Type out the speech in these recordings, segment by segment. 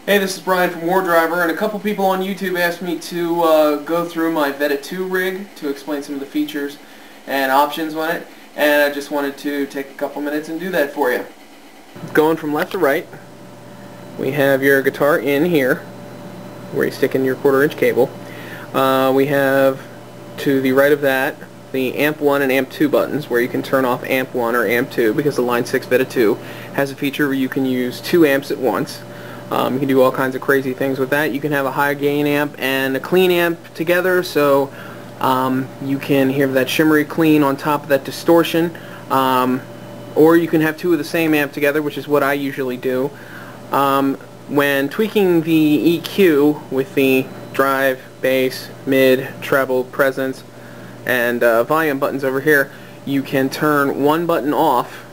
Hey, this is Brian from War Driver, and a couple people on YouTube asked me to go through my Vetta II rig to explain some of the features and options on it, and I just wanted to take a couple minutes and do that for you. Going from left to right, we have your guitar in here, where you stick in your 1/4" cable. We have to the right of that the amp 1 and amp 2 buttons, where you can turn off amp 1 or amp 2, because the Line 6 Vetta II has a feature where you can use 2 amps at once. You can do all kinds of crazy things with that. You can have a high gain amp and a clean amp together, so you can hear that shimmery clean on top of that distortion, or you can have 2 of the same amp together, which is what I usually do. When tweaking the EQ with the drive, bass, mid, treble, presence, and volume buttons over here, you can turn one button off,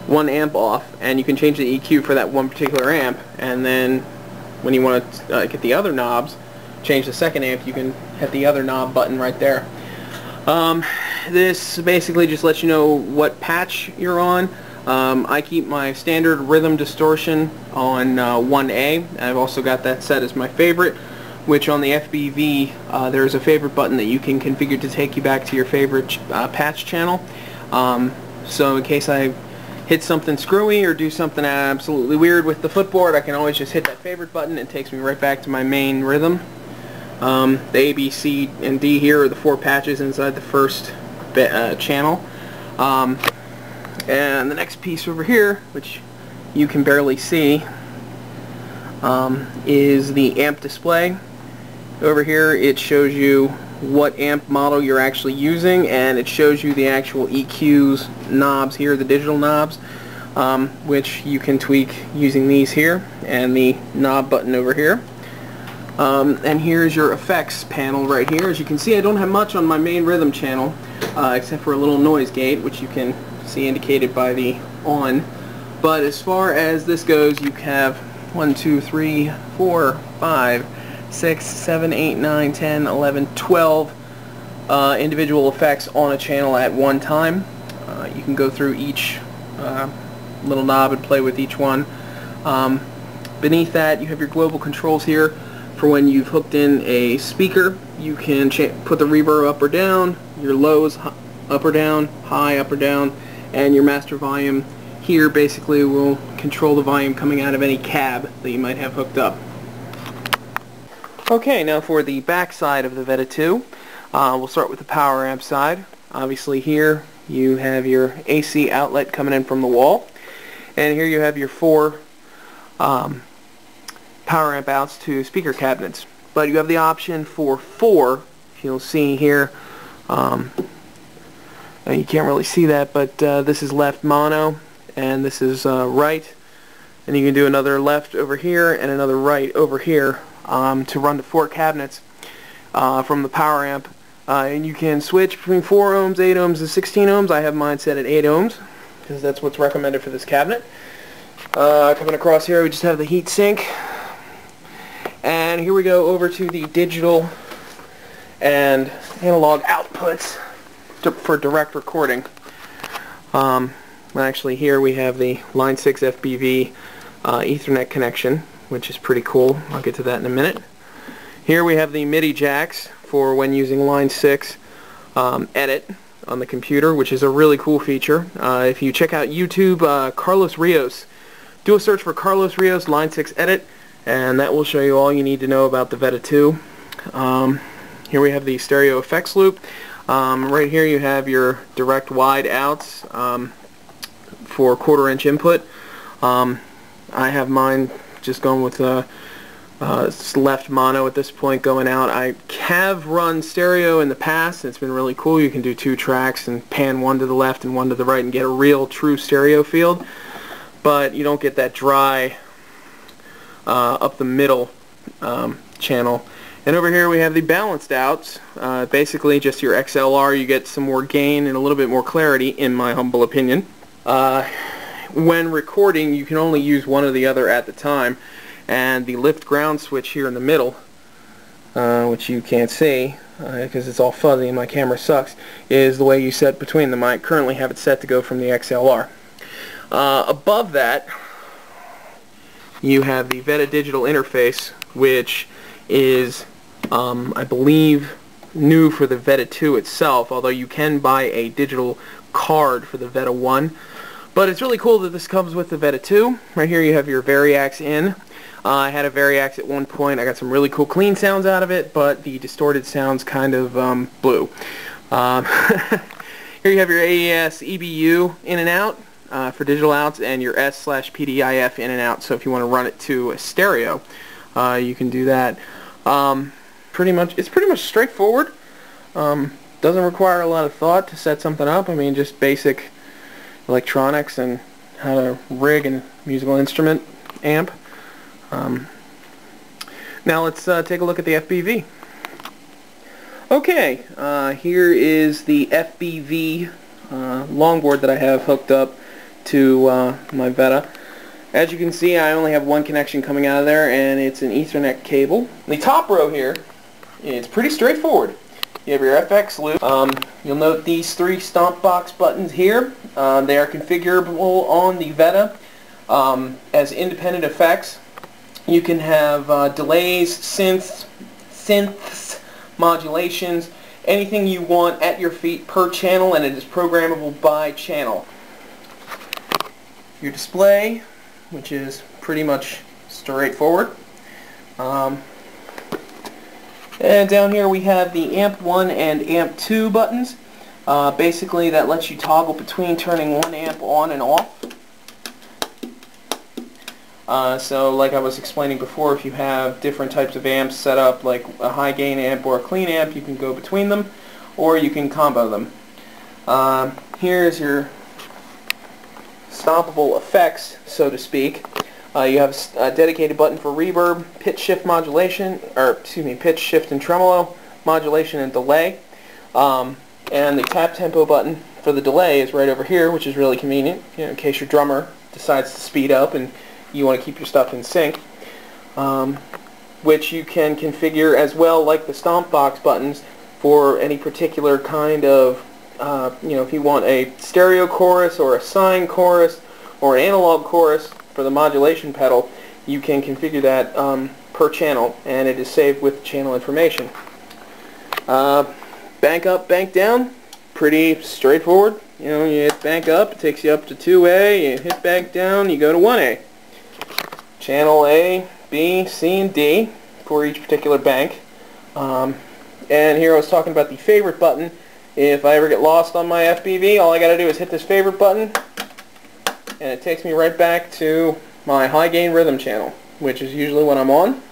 one amp off, and you can change the EQ for that one particular amp, and then when you want to get the other knobs, change the second amp, you can hit the other knob button right there. This basically just lets you know what patch you're on. I keep my standard rhythm distortion on 1A. I've also got that set as my favorite, which on the FBV there's a favorite button that you can configure to take you back to your favorite patch channel. So in case I hit something screwy or do something absolutely weird with the footboard, I can always just hit that favorite button and it takes me right back to my main rhythm. The A, B, C, and D here are the 4 patches inside the first channel. And the next piece over here, which you can barely see, is the amp display. Over here it shows you what amp model you're actually using, and it shows you the actual EQs knobs here, the digital knobs, which you can tweak using these here and the knob button over here. And here's your effects panel right here. As you can see, I don't have much on my main rhythm channel except for a little noise gate, which you can see indicated by the on. But as far as this goes, you have 1, 2, 3, 4, 5, 6, 7, 8, 9, 10, 11, 12 individual effects on a channel at one time. You can go through each little knob and play with each one. Beneath that, you have your global controls here for when you've hooked in a speaker. You can put the reverb up or down, your lows up or down, high up or down, and your master volume here basically will control the volume coming out of any cab that you might have hooked up. Okay, now for the back side of the Vetta II, we'll start with the power amp side. Obviously here you have your AC outlet coming in from the wall, and here you have your 4 power amp outs to speaker cabinets. But you have the option for 4, if you'll see here. You can't really see that, but this is left mono, and this is right, and you can do another left over here and another right over here to run to 4 cabinets from the power amp, and you can switch between 4 ohms, 8 ohms, and 16 ohms. I have mine set at 8 ohms because that's what's recommended for this cabinet. Coming across here, we just have the heat sink, and here we go over to the digital and analog outputs for direct recording. Actually here we have the Line 6 FBV Ethernet connection, which is pretty cool. I'll get to that in a minute. Here we have the MIDI jacks for when using Line 6 edit on the computer, which is a really cool feature. If you check out YouTube, Carlos Rios, do a search for Carlos Rios Line 6 edit, and that will show you all you need to know about the Vetta II. Here we have the stereo effects loop. Right here you have your direct wide outs for 1/4" input. I have mine just going with left mono at this point going out. I have run stereo in the past, and it's been really cool. You can do 2 tracks and pan one to the left and one to the right and get a real true stereo field, but you don't get that dry up the middle channel. And over here we have the balanced outs, basically just your XLR. You get some more gain and a little bit more clarity, in my humble opinion. When recording, you can only use one or the other at the time, and the lift ground switch here in the middle, which you can't see because it's all fuzzy and my camera sucks, is the way you set between them. I currently have it set to go from the XLR. Above that you have the Vetta digital interface, which is, I believe, new for the Vetta II itself, although you can buy a digital card for the Vetta I. But it's really cool that this comes with the Vetta II. Right here you have your Variax in. I had a Variax at one point. I got some really cool clean sounds out of it, but the distorted sounds kind of blew. Here you have your AES EBU in and out for digital outs, and your S/PDIF in and out. So if you want to run it to a stereo, you can do that. It's pretty much straightforward. Doesn't require a lot of thought to set something up. I mean, just basic electronics and how to rig a musical instrument amp. Now let's take a look at the FBV. Okay, here is the FBV longboard that I have hooked up to my Vetta. As you can see, I only have one connection coming out of there, and it's an Ethernet cable. The top row here, it's pretty straightforward. You have your FX loop. You'll note these three stomp box buttons here. They are configurable on the Vetta as independent effects. You can have delays, synths, modulations, anything you want at your feet per channel, and it is programmable by channel. Your display, which is pretty much straightforward. And down here we have the amp 1 and amp 2 buttons. Basically that lets you toggle between turning one amp on and off. So like I was explaining before, if you have different types of amps set up, like a high gain amp or a clean amp, you can go between them, or you can combo them. Here's your stompable effects, so to speak. You have a dedicated button for reverb, pitch shift modulation, or excuse me, pitch shift and tremolo, modulation and delay. And the tap tempo button for the delay is right over here, which is really convenient, you know, in case your drummer decides to speed up and you want to keep your stuff in sync. Which you can configure as well, like the stomp box buttons, for any particular kind of, you know, if you want a stereo chorus or a sine chorus or an analog chorus for the modulation pedal, you can configure that per channel, and it is saved with channel information. Bank up, bank down, pretty straightforward. You know, you hit bank up, it takes you up to 2A, you hit bank down, you go to 1A. Channel A, B, C, and D for each particular bank. And here I was talking about the favorite button. If I ever get lost on my FBV, all I gotta do is hit this favorite button, and it takes me right back to my high gain rhythm channel, which is usually what I'm on.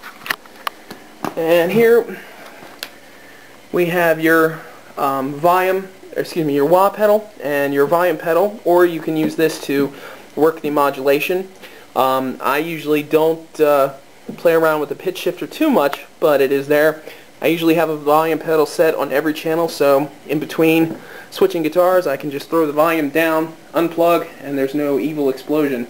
And here we have your your wah pedal and your volume pedal, or you can use this to work the modulation. I usually don't play around with the pitch shifter too much, but it is there. I usually have a volume pedal set on every channel, so in between switching guitars I can just throw the volume down, unplug, and there's no evil explosion.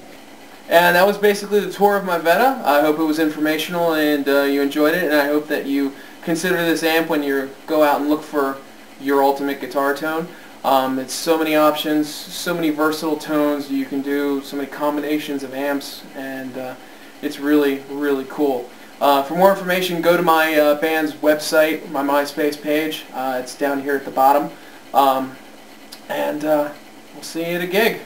And that was basically the tour of my Vetta. I hope it was informational and you enjoyed it, and I hope that you consider this amp when you go out and look for your ultimate guitar tone. It's so many options, so many versatile tones you can do, so many combinations of amps, and it's really, really cool. For more information, go to my band's website, my MySpace page. It's down here at the bottom. And we'll see you at a gig.